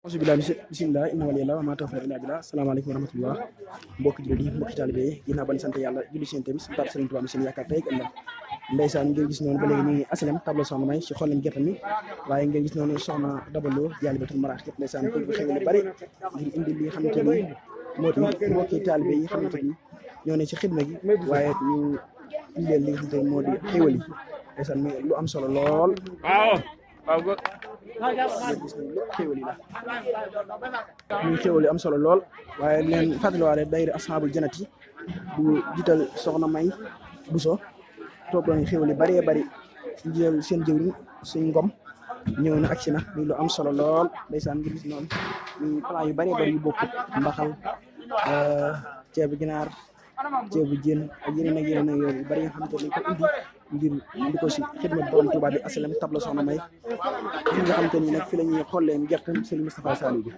Auzubillahi bismillah inna waliyallah wa ma tawfiq illa billah. Asalaamaaleykum wa rahmatullah mbokki jullit yi mbokki taalibe yi ginnaaw ban sant yàlla julli seen tamit sant Sëriñ Tuubaa seen yaakaar tey ak ëllëg ndeysaan ngeen gis noonu ba léegi ñu ngi asalem tableau soxna may ci xoolem gerte mi waaye ngeen gis noonu soxna dabaloo Jaalibatul Maraaxib ndeysaan bëgg xew lu bari ngir indi li nga xamante ni moo di mbokki taalibe yi xamante ni ñoo ne ci xidma gi waaye ñu indi leen li nga xamante ni moo di xéwal yi ndeysaan mi lu am solo lool gis nañ lépp xéwal yi la muy xéwal yi am solo lool waaye leen fàttaliwaale daayira ashaabul janati bu jiital soxna may Buso toogoon xéwal yi bëree bëri jël seen jëwriñ suñ ngom ñëw na agsi na muy lu am solo lool ndeysaan ngir gis noonu muy plan yu bëree bëri yu bokkut mbaxal ceebu ginaar ceebu jën ak yeneen ak yeneen ak yooyu yu bëri nga xamante ne ko indi ngir di ko si xidmat borom Tuubaa bi asalem tableau soxna may fi nga xamante ni nag fi la ñuy xollee gerteem Serigne Moustapha Saliou bi